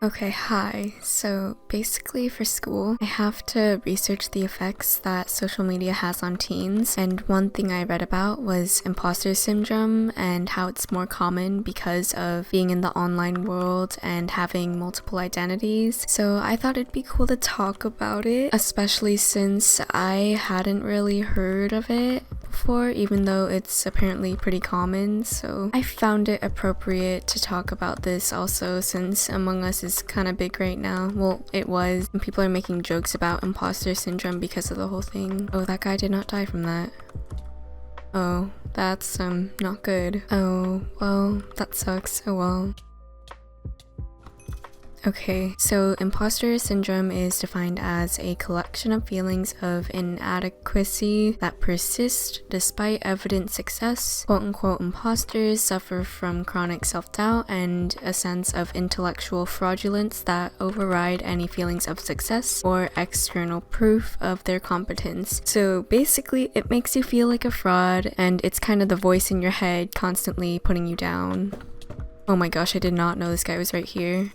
Okay, hi. So basically for school, I have to research the effects that social media has on teens, and one thing I read about was imposter syndrome and how it's more common because of being in the online world and having multiple identities. So I thought it'd be cool to talk about it, especially since I hadn't really heard of it before, even though it's apparently pretty common. So I found it appropriate to talk about this also, since Among Us is kind of big right now. Well, it was, and people are making jokes about imposter syndrome because of the whole thing. Oh, that guy did not die from that. Oh, that's not good. Oh, well, that sucks. Oh well. Okay, so imposter syndrome is defined as a collection of feelings of inadequacy that persist despite evident success. Quote-unquote imposters suffer from chronic self-doubt and a sense of intellectual fraudulence that override any feelings of success or external proof of their competence. So basically, it makes you feel like a fraud, and it's kind of the voice in your head constantly putting you down. Oh my gosh, I did not know this guy was right here.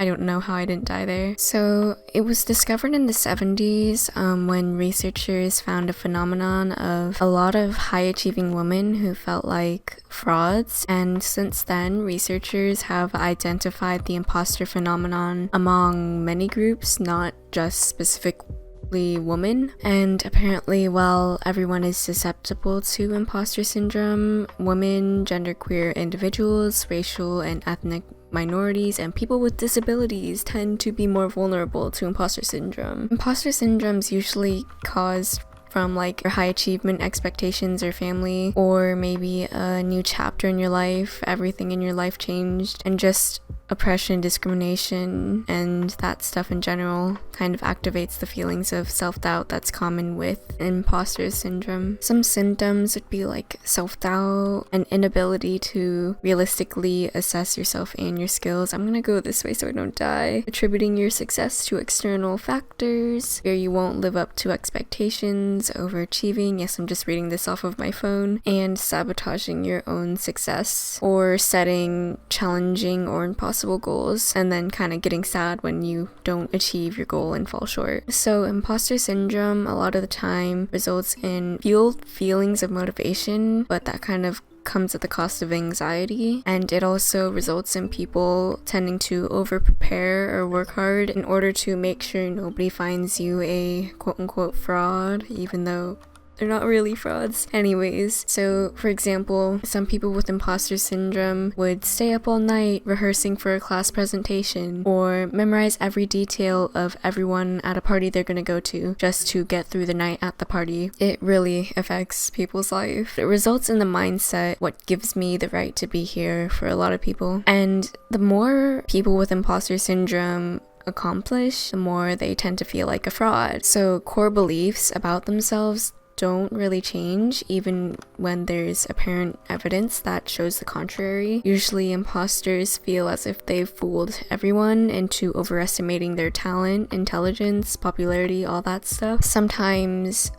I don't know how I didn't die there. So it was discovered in the 70s when researchers found a phenomenon of a lot of high-achieving women who felt like frauds, and since then researchers have identified the imposter phenomenon among many groups, not just specifically women. And apparently, while everyone is susceptible to imposter syndrome, women, genderqueer individuals, racial and ethnic minorities, and people with disabilities tend to be more vulnerable to imposter syndrome. Imposter syndrome is usually caused from like your high achievement expectations or family, or maybe a new chapter in your life, everything in your life changed, and just oppression, discrimination, and that stuff in general kind of activates the feelings of self-doubt that's common with imposter syndrome. Some symptoms would be like self-doubt, an inability to realistically assess yourself and your skills. I'm gonna go this way so I don't die. Attributing your success to external factors, where you won't live up to expectations, overachieving, yes, I'm just reading this off of my phone, and sabotaging your own success, or setting challenging or impossible goals and then kind of getting sad when you don't achieve your goal and fall short. So imposter syndrome a lot of the time results in fueled feelings of motivation, but that kind of comes at the cost of anxiety, and it also results in people tending to over prepare or work hard in order to make sure nobody finds you a quote-unquote fraud, even though they're not really frauds. Anyways, so for example, some people with imposter syndrome would stay up all night rehearsing for a class presentation, or memorize every detail of everyone at a party they're gonna go to just to get through the night at the party. It really affects people's life. It results in the mindset, what gives me the right to be here, for a lot of people. And the more people with imposter syndrome accomplish, the more they tend to feel like a fraud. So core beliefs about themselves don't really change even when there's apparent evidence that shows the contrary. Usually imposters feel as if they've fooled everyone into overestimating their talent, intelligence, popularity, all that stuff. Sometimes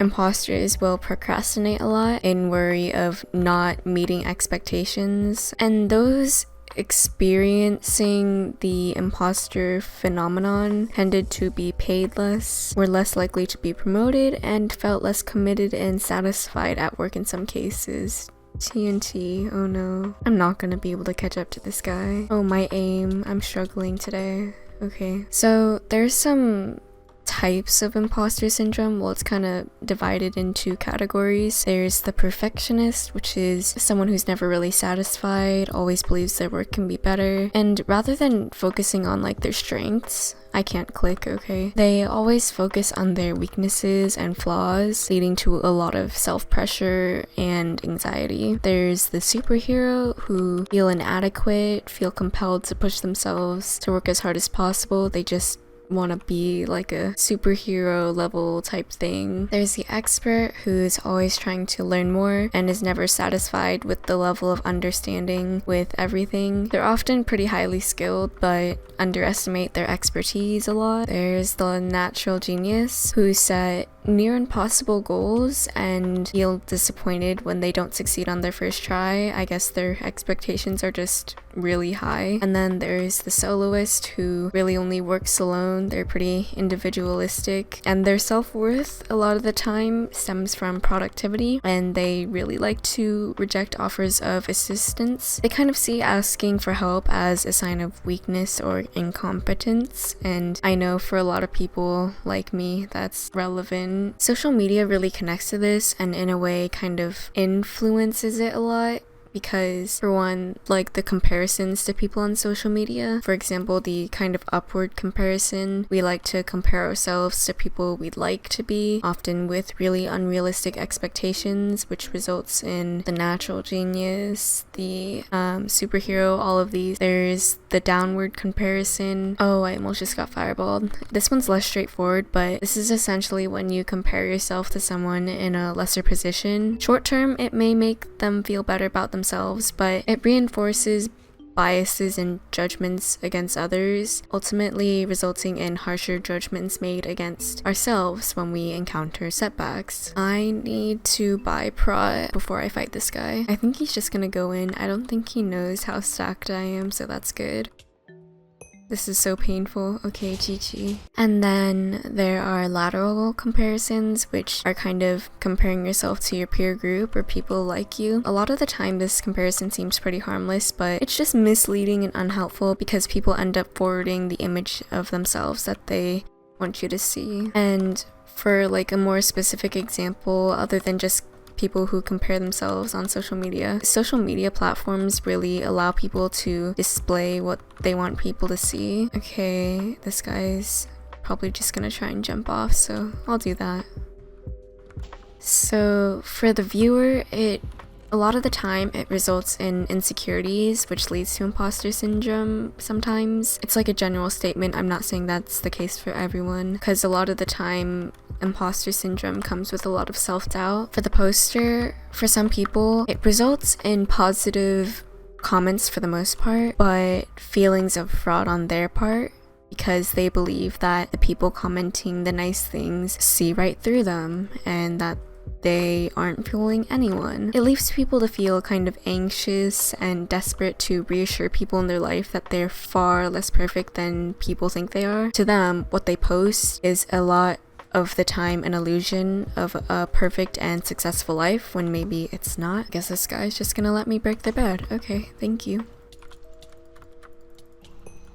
imposters will procrastinate a lot in worry of not meeting expectations, and those experiencing the imposter phenomenon tended to be paid less, were less likely to be promoted, and felt less committed and satisfied at work in some cases. TNT, oh no. I'm not gonna be able to catch up to this guy. Oh, my aim, I'm struggling today. Okay, so there's some types of imposter syndrome. Well, it's kind of divided into categories. There's the perfectionist, which is someone who's never really satisfied, always believes their work can be better, and rather than focusing on like their strengths, I can't click, okay? They always focus on their weaknesses and flaws, leading to a lot of self-pressure and anxiety. There's the superhero, who feel inadequate, feel compelled to push themselves to work as hard as possible. They just want to be like a superhero level type thing. There's the expert, who's always trying to learn more and is never satisfied with the level of understanding with everything. They're often pretty highly skilled but underestimate their expertise a lot. There's the natural genius, who set near impossible goals and feel disappointed when they don't succeed on their first try. I guess their expectations are just really high. And then there's the soloist who really only works alone. They're pretty individualistic, and their self-worth a lot of the time stems from productivity, and they really like to reject offers of assistance. They kind of see asking for help as a sign of weakness or incompetence, and I know for a lot of people like me that's relevant. Social media really connects to this and in a way kind of influences it a lot. Because for one, like the comparisons to people on social media, for example, the kind of upward comparison, we like to compare ourselves to people we'd like to be, often with really unrealistic expectations, which results in the natural genius, the superhero, all of these. There's the downward comparison. Oh, I almost just got fireballed. This one's less straightforward, but this is essentially when you compare yourself to someone in a lesser position. Short term, it may make them feel better about themselves, but it reinforces biases and judgments against others, ultimately resulting in harsher judgments made against ourselves when we encounter setbacks. I need to buy prot before I fight this guy. I think he's just gonna go in. I don't think he knows how stacked I am, so that's good. This is so painful. Okay, GG. And then there are lateral comparisons, which are kind of comparing yourself to your peer group or people like you. A lot of the time this comparison seems pretty harmless, but it's just misleading and unhelpful because people end up forwarding the image of themselves that they want you to see. And for like a more specific example, other than just people who compare themselves on social media platforms really allow people to display what they want people to see. Okay, this guy's probably just gonna try and jump off, so I'll do that. So for the viewer, a lot of the time it results in insecurities, which leads to imposter syndrome sometimes. It's like a general statement. I'm not saying that's the case for everyone, because a lot of the time imposter syndrome comes with a lot of self-doubt. For the poster, for some people, it results in positive comments for the most part, but feelings of fraud on their part, because they believe that the people commenting the nice things see right through them and that they aren't fooling anyone. It leaves people to feel kind of anxious and desperate to reassure people in their life that they're far less perfect than people think they are. To them, what they post is a lot of the time an illusion of a perfect and successful life when maybe it's not. I guess this guy's just gonna let me break their bed. Okay, thank you.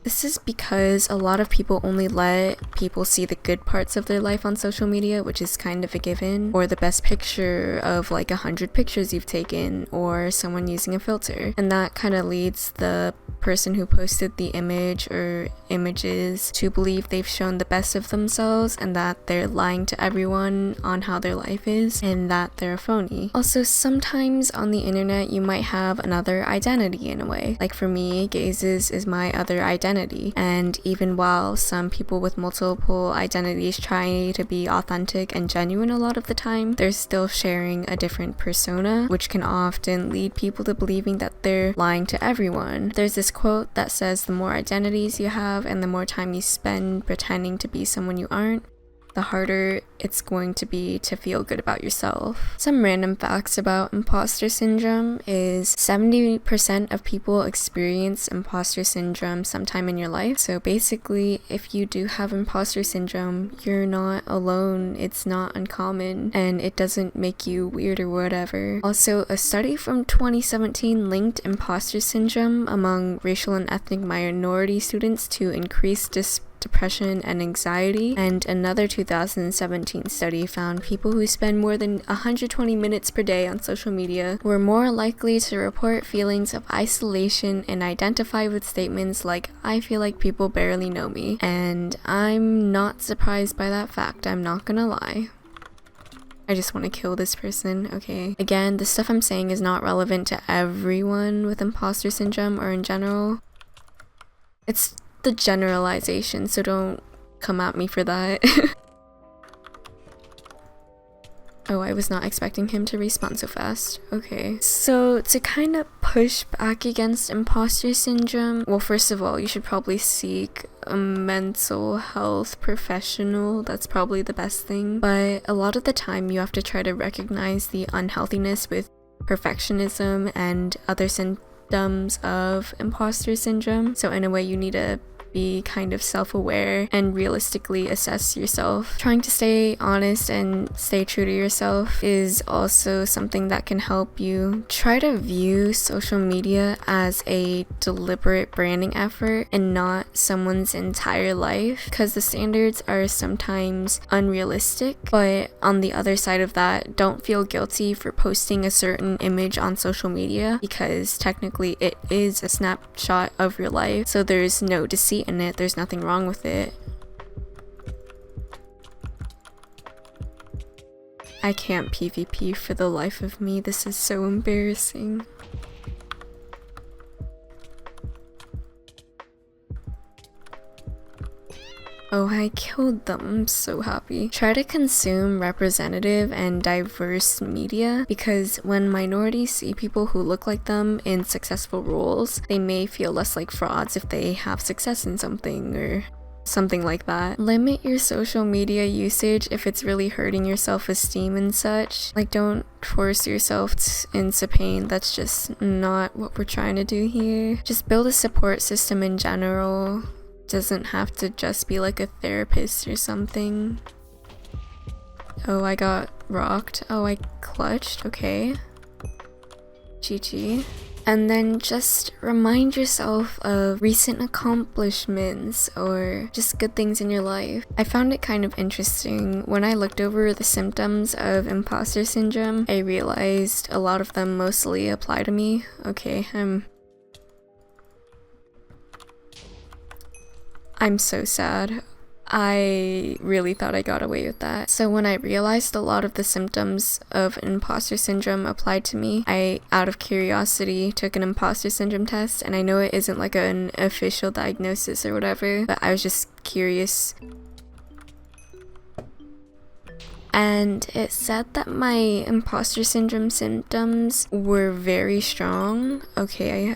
This is because a lot of people only let people see the good parts of their life on social media, which is kind of a given, or the best picture of like 100 pictures you've taken, or someone using a filter. And that kind of leads the person who posted the image or images to believe they've shown the best of themselves and that they're lying to everyone on how their life is and that they're a phony. Also, sometimes on the internet you might have another identity in a way. Like for me, Gazes is my other identity, and even while some people with multiple identities try to be authentic and genuine a lot of the time, they're still sharing a different persona, which can often lead people to believing that they're lying to everyone. There's this quote that says the more identities you have and the more time you spend pretending to be someone you aren't, the harder it's going to be to feel good about yourself. Some random facts about imposter syndrome is 70% of people experience imposter syndrome sometime in your life. So basically, if you do have imposter syndrome, you're not alone. It's not uncommon and it doesn't make you weird or whatever. Also, a study from 2017 linked imposter syndrome among racial and ethnic minority students to increased depression and anxiety, and another 2017 study found people who spend more than 120 minutes per day on social media were more likely to report feelings of isolation and identify with statements like, "I feel like people barely know me." And I'm not surprised by that fact, I'm not gonna lie. I just want to kill this person. Okay. Again, the stuff I'm saying is not relevant to everyone with imposter syndrome or in general. It's the generalization, so don't come at me for that. Oh, I was not expecting him to respond so fast. Okay. So to kind of push back against imposter syndrome, well, first of all, you should probably seek a mental health professional. That's probably the best thing. But a lot of the time, you have to try to recognize the unhealthiness with perfectionism and other symptoms of imposter syndrome. So in a way, you need to be kind of self-aware and realistically assess yourself. Trying to stay honest and stay true to yourself is also something that can help you. Try to view social media as a deliberate branding effort and not someone's entire life, because the standards are sometimes unrealistic. But on the other side of that, don't feel guilty for posting a certain image on social media, because technically it is a snapshot of your life, so there's no deceit in it. There's nothing wrong with it. I can't PvP for the life of me. This is so embarrassing. Oh, I killed them. I'm so happy. Try to consume representative and diverse media, because when minorities see people who look like them in successful roles, they may feel less like frauds if they have success in something or something like that. Limit your social media usage if it's really hurting your self-esteem and such. Like, don't force yourself into pain. That's just not what we're trying to do here. Just build a support system in general. Doesn't have to just be like a therapist or something. Oh, I got rocked. Oh, I clutched. Okay. GG. And then just remind yourself of recent accomplishments or just good things in your life. I found it kind of interesting. When I looked over the symptoms of imposter syndrome, I realized a lot of them mostly apply to me. Okay, I'm so sad. I really thought I got away with that. So when I realized a lot of the symptoms of imposter syndrome applied to me, I, out of curiosity, took an imposter syndrome test. And I know it isn't like an official diagnosis or whatever, but I was just curious. And it said that my imposter syndrome symptoms were very strong. Okay,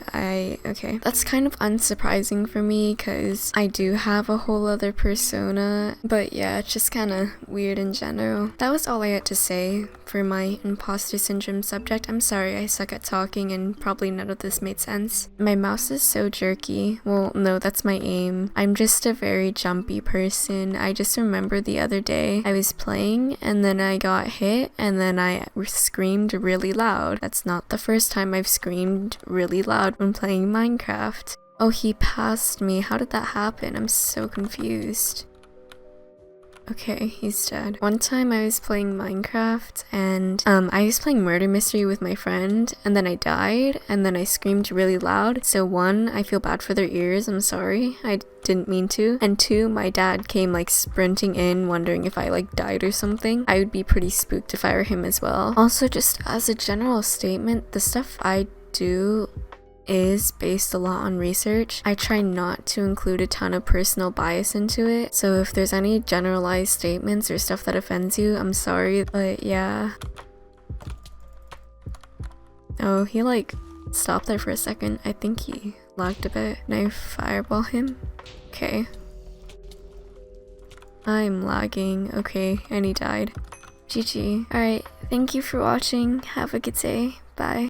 okay. That's kind of unsurprising for me because I do have a whole other persona. But yeah, it's just kind of weird in general. That was all I had to say for my imposter syndrome subject. I'm sorry I suck at talking and probably none of this made sense. My mouse is so jerky. Well, no, that's my aim. I'm just a very jumpy person. I just remember the other day I was playing and then I got hit and then I screamed really loud. That's not the first time I've screamed really loud when playing Minecraft. Oh, he passed me. How did that happen? I'm so confused. Okay, he's dead. One time I was playing Minecraft and I was playing murder mystery with my friend and then I died and then I screamed really loud. So one, I feel bad for their ears. I'm sorry. I didn't mean to. And two, my dad came like sprinting in wondering if I like died or something. I would be pretty spooked if I were him as well. Also, just as a general statement, the stuff I do is based a lot on research. I try not to include a ton of personal bias into it, so if there's any generalized statements or stuff that offends you, I'm sorry, but yeah. Oh, he like stopped there for a second. I think he lagged a bit. Can I fireball him? Okay. I'm lagging. Okay, and he died. GG. Alright, thank you for watching. Have a good day. Bye.